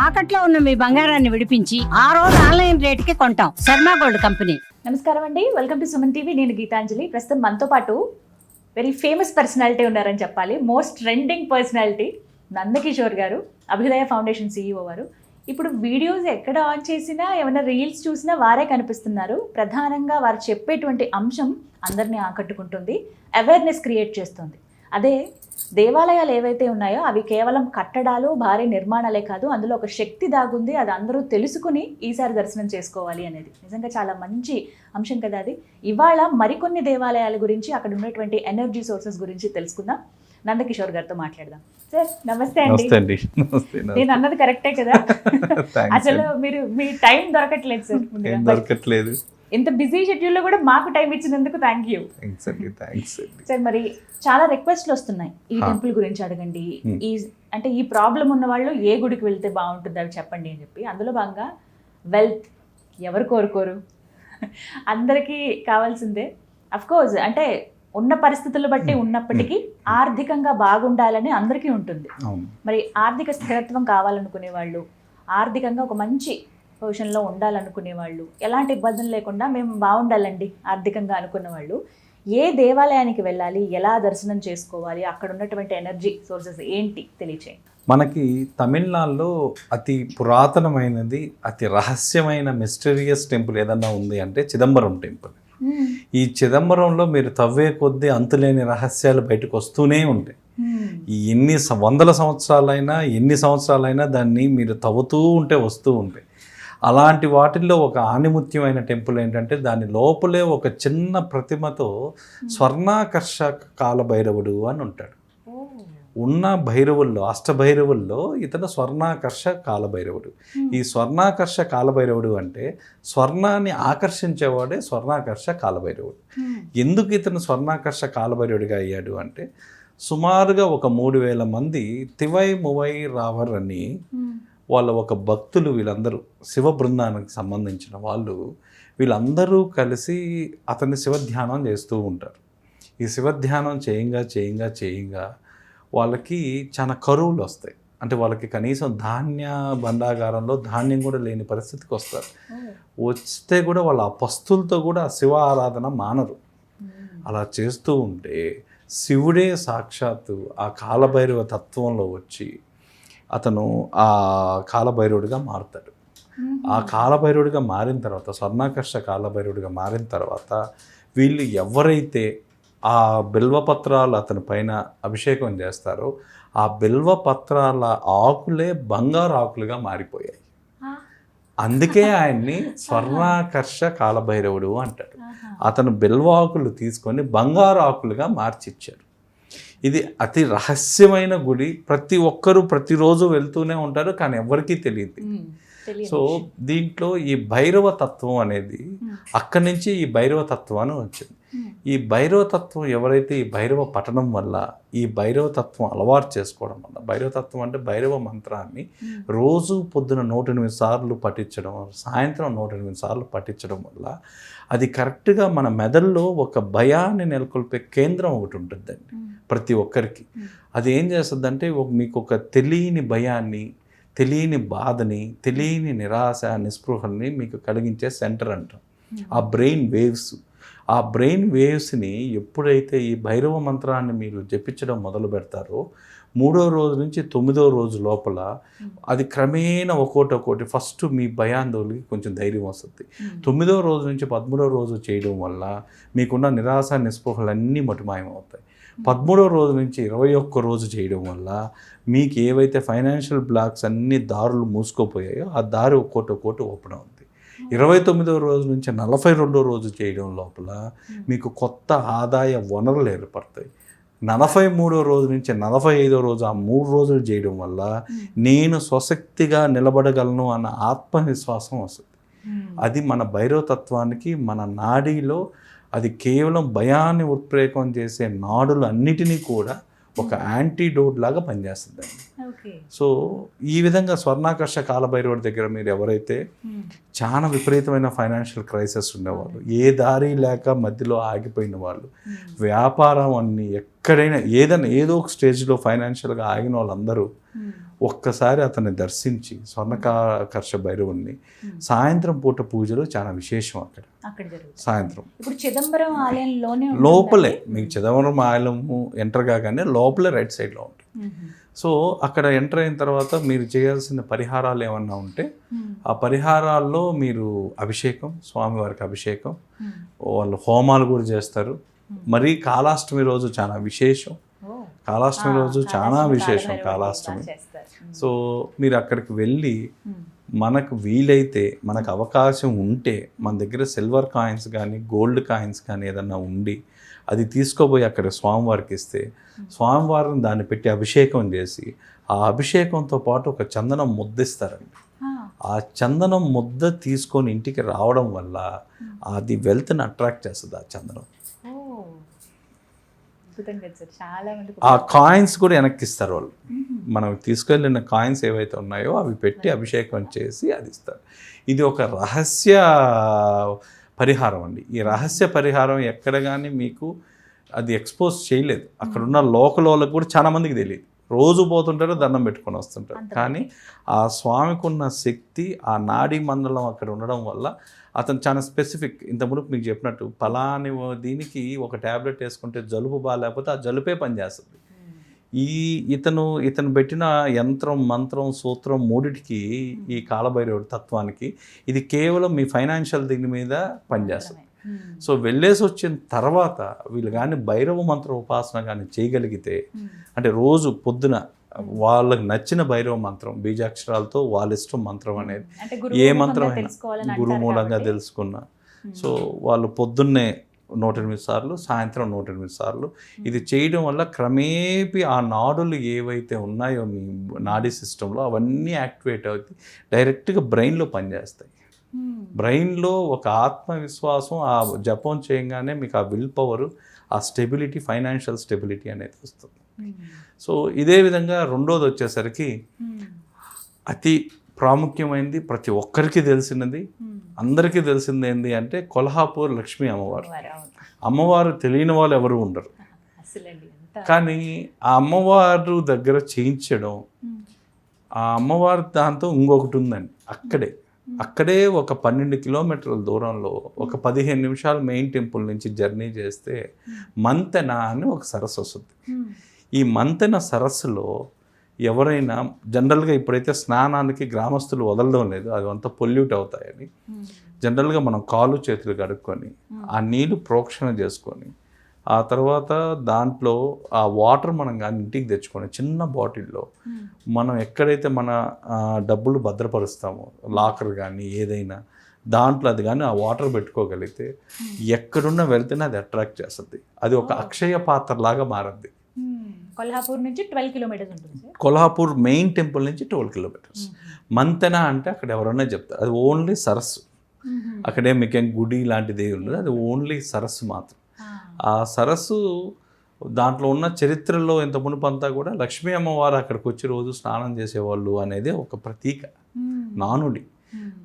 తాకట్లో ఉన్న మీ బంగారాన్ని విడిపించి ఆ రోజు ఆన్లైన్ రేటుకి కొంటాం. Sharma gold company. నమస్కారం అండి, వెల్కమ్ టు సుమన్ టీవీ. నేను గీతాంజలి. ప్రస్తుతం మనతో పాటు వెరీ ఫేమస్ పర్సనాలిటీ ఉన్నారని చెప్పాలి. మోస్ట్ ట్రెండింగ్ పర్సనాలిటీ నందకిషోర్ గారు, అభ్యుదయ ఫౌండేషన్ CEO వారు. ఇప్పుడు వీడియోస్ ఎక్కడ ఆన్ చేసినా, ఏమైనా రీల్స్ చూసినా వారే కనిపిస్తున్నారు. ప్రధానంగా వారు చెప్పేటువంటి అంశం అందరినీ ఆకట్టుకుంటుంది, అవేర్నెస్ క్రియేట్ చేస్తుంది. అదే దేవాలయాలు ఏవైతే ఉన్నాయో అవి కేవలం కట్టడాలు, భారీ నిర్మాణాలే కాదు, అందులో ఒక శక్తి దాగుంది. అది అందరూ తెలుసుకుని ఈసారి దర్శనం చేసుకోవాలి అనేది నిజంగా చాలా మంచి అంశం కదా అది. ఇవాళ మరికొన్ని దేవాలయాల గురించి, అక్కడ ఉన్నటువంటి ఎనర్జీ సోర్సెస్ గురించి తెలుసుకుందాం. నందకిషోర్ గారితో మాట్లాడదాం. సార్ నమస్తే అండి. నేను అన్నది కరెక్టే కదా? అసలు మీరు మీ టైం దొరకట్లేదు సార్. దొరకట్లేదు. ఇంత బిజీ షెడ్యూల్లో కూడా మాకు టైం ఇచ్చినందుకు థ్యాంక్ యూ సార్. మరి చాలా రిక్వెస్ట్లు వస్తున్నాయి, ఈ టెంపుల్ గురించి అడగండి, అంటే ఈ ప్రాబ్లం ఉన్న వాళ్ళు ఏ గుడికి వెళ్తే బాగుంటుంది అవి చెప్పండి అని చెప్పి. అందులో భాగంగా వెల్త్ ఎవరు కోరుకోరు, అందరికీ కావాల్సిందే. అఫ్కోర్స్ అంటే ఉన్న పరిస్థితులు బట్టి ఉన్నప్పటికీ ఆర్థికంగా బాగుండాలని అందరికీ ఉంటుంది. మరి ఆర్థిక స్థిరత్వం కావాలనుకునే వాళ్ళు, ఆర్థికంగా ఒక మంచి పొజిషన్లో ఉండాలనుకునే వాళ్ళు, ఎలాంటి ఇబ్బందులు లేకుండా మేము బాగుండాలండి ఆర్థికంగా అనుకున్న వాళ్ళు ఏ దేవాలయానికి వెళ్ళాలి, ఎలా దర్శనం చేసుకోవాలి, అక్కడ ఉన్నటువంటి ఎనర్జీ సోర్సెస్ ఏంటి తెలియచేయండి. మనకి తమిళనాడులో అతి పురాతనమైనది, అతి రహస్యమైన మిస్టీరియస్ టెంపుల్ ఏదన్నా ఉంది అంటే చిదంబరం టెంపుల్. ఈ చిదంబరంలో మీరు తవ్వే కొద్దీ అంతులేని రహస్యాలు బయటకు వస్తూనే ఉంటాయి. ఎన్ని వందల సంవత్సరాలైనా, ఎన్ని సంవత్సరాలైనా దాన్ని మీరు తవ్వుతూ ఉంటే వస్తూ ఉంటాయి. అలాంటి వాటిల్లో ఒక ఆణిముత్యమైన టెంపుల్ ఏంటంటే దాని లోపలే ఒక చిన్న ప్రతిమతో స్వర్ణాకర్షక కాలభైరవుడు అని ఉంటాడు. ఉన్న భైరవుల్లో, అష్టభైరవుల్లో ఇతను స్వర్ణాకర్ష కాలభైరవుడు. ఈ స్వర్ణాకర్ష కాలభైరవుడు అంటే స్వర్ణాన్ని ఆకర్షించేవాడే స్వర్ణాకర్ష కాలభైరవుడు. ఎందుకు ఇతను స్వర్ణాకర్ష కాలభైరవుడిగా అయ్యాడు అంటే సుమారుగా ఒక 3000 మంది తివై మువై రావర్ అని వాళ్ళ ఒక భక్తులు, వీళ్ళందరూ శివ బృందానికి సంబంధించిన వాళ్ళు, వీళ్ళందరూ కలిసి అతన్ని శివధ్యానం చేస్తూ ఉంటారు. ఈ శివధ్యానం చేయంగా వాళ్ళకి చాలా కరువులు వస్తాయి. అంటే వాళ్ళకి కనీసం ధాన్య భండాగారంలో ధాన్యం కూడా లేని పరిస్థితికి వస్తారు. వస్తే కూడా వాళ్ళ ఆ పస్తులతో కూడా శివ ఆరాధన మానరు. అలా చేస్తూ ఉంటే శివుడే సాక్షాత్తు ఆ కాలభైరవ తత్వంలో వచ్చి అతను ఆ కాలభైరవుడిగా మారుతాడు. ఆ కాలభైరవుడిగా మారిన తర్వాత, స్వర్ణాకర్ష కాలభైరవుడిగా మారిన తర్వాత, వీళ్ళు ఎవరైతే ఆ బిల్వపత్రాలు అతని పైన అభిషేకం చేస్తారో ఆ బిల్వపత్రాల ఆకులే బంగారు ఆకులుగా మారిపోయాయి. అందుకే ఆయన్ని స్వర్ణాకర్ష కాలభైరవుడు అంటాడు. అతను బిల్వాకులు తీసుకొని బంగారు ఆకులుగా మార్చిచ్చారు. ఇది అతి రహస్యమైన గుడి. ప్రతి ఒక్కరూ ప్రతిరోజు వెళ్తూనే ఉంటారు, కానీ ఎవరికీ తెలియదు. సో దీంట్లో ఈ భైరవ తత్వం అనేది అక్కడి నుంచి ఈ భైరవ తత్వాన్ని వచ్చింది. ఈ భైరవ తత్వం ఎవరైతే ఈ భైరవ పఠనం వల్ల, ఈ భైరవ తత్వం అలవాటు చేసుకోవడం వల్ల, భైరవ తత్వం అంటే భైరవ మంత్రాన్ని రోజు పొద్దున 108 సార్లు పఠించడం, సాయంత్రం 108 సార్లు పఠించడం వల్ల అది కరెక్ట్గా మన మెదడులో ఒక భయాన్ని నెలకొల్పే కేంద్రం ఒకటి ఉంటుందండి ప్రతి ఒక్కరికి. అది ఏం చేస్తుందంటే మీకు ఒక తెలియని భయాన్ని, తెలియని బాధని, తెలియని నిరాశ, నిస్పృహల్ని మీకు కలిగించే సెంటర్ అంటాం. ఆ బ్రెయిన్ వేవ్స్ని ఎప్పుడైతే ఈ భైరవ మంత్రాన్ని మీరు జపించడం మొదలు పెడతారో 3వ రోజు నుంచి 9వ రోజు లోపల అది క్రమేణా ఒక్కోటి ఫస్ట్ మీ భయాందోళనకి కొంచెం ధైర్యం వస్తుంది. 9వ రోజు నుంచి 13వ రోజు చేయడం వల్ల మీకున్న నిరాశ, నిస్పృహలన్నీ మటుమాయమవుతాయి. 13వ రోజు నుంచి 21వ రోజు చేయడం వల్ల మీకు ఏవైతే ఫైనాన్షియల్ బ్లాక్స్ అన్ని దారులు మూసుకోపోయాయో ఆ దారి ఒక్కోటి ఓపెన్ అవుతుంది. 29వ రోజు నుంచి 42వ రోజు చేయడం లోపల మీకు కొత్త ఆదాయ వనరులు ఏర్పడతాయి. 43వ రోజు నుంచి 45వ రోజు, ఆ 3 రోజులు చేయడం వల్ల నేను స్వశక్తిగా నిలబడగలను అన్న ఆత్మవిశ్వాసం వస్తుంది. అది మన భైరవ తత్వానికి, మన నాడీలో అది కేవలం భయాన్ని ఉత్ప్రేరకం చేసే నాడులు అన్నిటినీ కూడా ఒక యాంటీడోట్ లాగా పనిచేస్తుందండి. సో ఈ విధంగా స్వర్ణాకర్ష కాలభైరవుడి దగ్గర మీరు ఎవరైతే చాలా విపరీతమైన ఫైనాన్షియల్ క్రైసిస్ ఉండేవాళ్ళు, ఏ దారి లేక మధ్యలో ఆగిపోయిన వాళ్ళు, వ్యాపారం అన్ని ఎక్కడైనా ఏదో ఒక స్టేజ్లో ఫైనాన్షియల్గా ఆగిన వాళ్ళందరూ ఒక్కసారి అతన్ని దర్శించి స్వర్ణకాకర్ష భైరవుణ్ణి సాయంత్రం పూట పూజలు చాలా విశేషం అక్కడ జరుగుతుంది. సాయంత్రం ఇప్పుడు చిదంబరం ఆలయంలోనే లోపలే మీకు చిదంబరం ఆలయము ఎంటర్ కాగానే లోపలే రైట్ సైడ్లో ఉంటుంది. సో అక్కడ ఎంటర్ అయిన తర్వాత మీరు చేయాల్సిన పరిహారాలు ఏమన్నా ఉంటే ఆ పరిహారాల్లో మీరు అభిషేకం, స్వామివారికి అభిషేకం, వాళ్ళు హోమాలు కూడా చేస్తారు. మరీ కాళాష్టమి రోజు చాలా విశేషం. కాళాష్టమి రోజు చాలా విశేషం కాళాష్టమి. సో మీరు అక్కడికి వెళ్ళి మనకు వీలైతే మనకు అవకాశం ఉంటే మన దగ్గర సిల్వర్ కాయిన్స్ కానీ గోల్డ్ కాయిన్స్ కానీ ఏదన్నా ఉండి అది తీసుకోపోయి అక్కడ స్వామివారికి ఇస్తే స్వామివారిని దాన్ని పెట్టి అభిషేకం చేసి ఆ అభిషేకంతో పాటు ఒక చందనం ముద్ద ఇస్తారండి. ఆ చందనం ముద్ద తీసుకొని ఇంటికి రావడం వల్ల అది వెల్త్ని అట్రాక్ట్ చేస్తుంది. ఆ చందనం ఆ కాయిన్స్ కూడా వెనక్కి ఇస్తారు వాళ్ళు. మనం తీసుకెళ్ళిన కాయిన్స్ ఏవైతే ఉన్నాయో అవి పెట్టి అభిషేకం చేసి అది ఇస్తారు. ఇది ఒక రహస్య పరిహారం అండి. ఈ రహస్య పరిహారం ఎక్కడ కానీ మీకు అది ఎక్స్పోజ్ చేయలేదు. అక్కడున్న లోకల్ వాళ్ళకి కూడా చాలా మందికి తెలియదు. రోజు పోతుంటారు, దండం పెట్టుకొని వస్తుంటారు. కానీ ఆ స్వామికి ఉన్న శక్తి, ఆ నాడీ మండలం అక్కడ ఉండడం వల్ల అతను చాలా స్పెసిఫిక్. ఇంతకుముందు మీకు చెప్పినట్టు పలాని దీనికి ఒక ట్యాబ్లెట్ వేసుకుంటే జలుబు బాగాలేకపోతే ఆ జలుపే పనిచేస్తుంది. ఇతను పెట్టిన యంత్రం, మంత్రం, సూత్రం మూడిటికి ఈ కాలభైరవుడి తత్వానికి ఇది కేవలం మీ ఫైనాన్షియల్ దీని మీద పనిచేస్తుంది. సో వెళ్ళేసి వచ్చిన తర్వాత వీళ్ళు కానీ భైరవ మంత్ర ఉపాసన కానీ చేయగలిగితే, అంటే రోజు పొద్దున వాళ్ళకి నచ్చిన భైరవ మంత్రం బీజాక్షరాలతో వాళ్ళ ఇష్టం మంత్రం అనేది ఏ మంత్రం అయినా గురు మూలంగా తెలుసుకున్న, సో వాళ్ళు పొద్దున్నే 108 సార్లు, సాయంత్రం 108 సార్లు ఇది చేయడం వల్ల క్రమేపీ ఆ నాడులు ఏవైతే ఉన్నాయో మీ నాడీ సిస్టంలో అవన్నీ యాక్టివేట్ అవుతాయి, డైరెక్ట్గా బ్రెయిన్లో పనిచేస్తాయి. బ్రెయిన్లో ఒక ఆత్మవిశ్వాసం, ఆ జపం చేయగానే మీకు ఆ విల్ పవర్, ఆ స్టెబిలిటీ, ఫైనాన్షియల్ స్టెబిలిటీ అనేది వస్తుంది. సో ఇదే విధంగా రెండోది వచ్చేసరికి అతి ప్రాముఖ్యమైనది, ప్రతి ఒక్కరికి తెలిసినది, అందరికీ తెలిసింది ఏంటి అంటే కొల్హాపూర్ లక్ష్మీ అమ్మవారు. అమ్మవారు తెలియని వాళ్ళు ఎవరు ఉండరు. కానీ ఆ అమ్మవారు దగ్గర చేయించడం, ఆ అమ్మవారి దాంతో ఇంకొకటి ఉందండి. అక్కడే ఒక 12 కిలోమీటర్ల దూరంలో ఒక 15 నిమిషాలు మెయిన్ టెంపుల్ నుంచి జర్నీ చేస్తే మంతెన అని ఒక సరస్సు వస్తుంది. ఈ మంతెన సరస్సులో ఎవరైనా జనరల్గా ఇప్పుడైతే స్నానానికి గ్రామస్తులు వదలడం లేదు, అది అంతా పొల్యూట్ అవుతాయని జనరల్గా మనం కాళ్ళు చేతులు కడుక్కొని ఆ నీళ్ళు ప్రోక్షణ చేసుకొని ఆ తర్వాత దాంట్లో ఆ వాటర్ మనం కానీ ఇంటికి తెచ్చుకొని చిన్న బాటిల్లో మనం ఎక్కడైతే మన డబ్బులు భద్రపరుస్తామో లాకర్ కానీ ఏదైనా దాంట్లో అది కానీ ఆ వాటర్ పెట్టుకోగలిగితే ఎక్కడున్న వెళ్తేనే అది అట్రాక్ట్ చేస్తుంది. అది ఒక అక్షయ పాత్ర లాగా మారుద్ది. కొల్హాపూర్ నుంచి 12 కిలోమీటర్స్ ఉంటుంది. కొల్హాపూర్ మెయిన్ టెంపుల్ నుంచి 12 కిలోమీటర్స్. మంతెన అంటే అక్కడ ఎవరన్నా చెప్తారు, అది ఓన్లీ సరస్సు. అక్కడే మీకు గుడి లాంటిది ఉండదు, అది ఓన్లీ సరస్సు మాత్రం. ఆ సరస్సు దాంట్లో ఉన్న చరిత్రలో ఇంత మునుపంతా కూడా లక్ష్మీ అమ్మవారు అక్కడికి వచ్చి రోజు స్నానం చేసేవాళ్ళు అనేది ఒక ప్రతీక, నానుడి.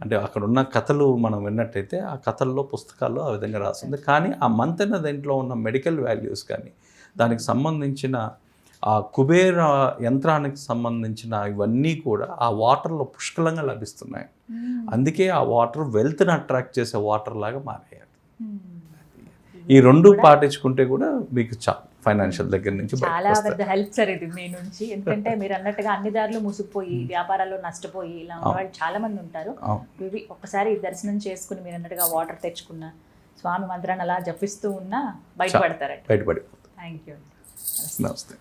అంటే అక్కడ ఉన్న కథలు మనం విన్నట్టయితే ఆ కథల్లో, పుస్తకాల్లో ఆ విధంగా రాస్తుంది. కానీ ఆ మంతెన దాంట్లో ఉన్న మెడికల్ వాల్యూస్ కానీ దానికి సంబంధించిన ఆ కుబేర యంత్రానికి సంబంధించిన ఇవన్నీ కూడా ఆ వాటర్లో పుష్కలంగా లభిస్తున్నాయి. అందుకే ఆ వాటర్ వెల్త్ని అట్రాక్ట్ చేసే వాటర్ లాగా మారాయి. ఈ రెండు పాటించుకుంటే కూడా మీకు ఫైనాన్షియల్ దగ్గర నుంచి చాలా పెద్ద హెల్ప్ సార్ ఇది మీ నుంచి. ఎందుకంటే మీరు అన్నట్టుగా అన్ని దారులు మూసుకుపోయి వ్యాపారాల్లో నష్టపోయి ఇలా ఉన్న వాళ్ళు చాలా మంది ఉంటారు. ఒక్కసారి దర్శనం చేసుకుని మీరు అన్నట్టుగా వాటర్ తెచ్చుకున్న, స్వామి మంత్రాన్ని అలా జపిస్తూ ఉన్నా బయటపడతారంట. బయటపడిపోతారు. Thank you. నమస్తే.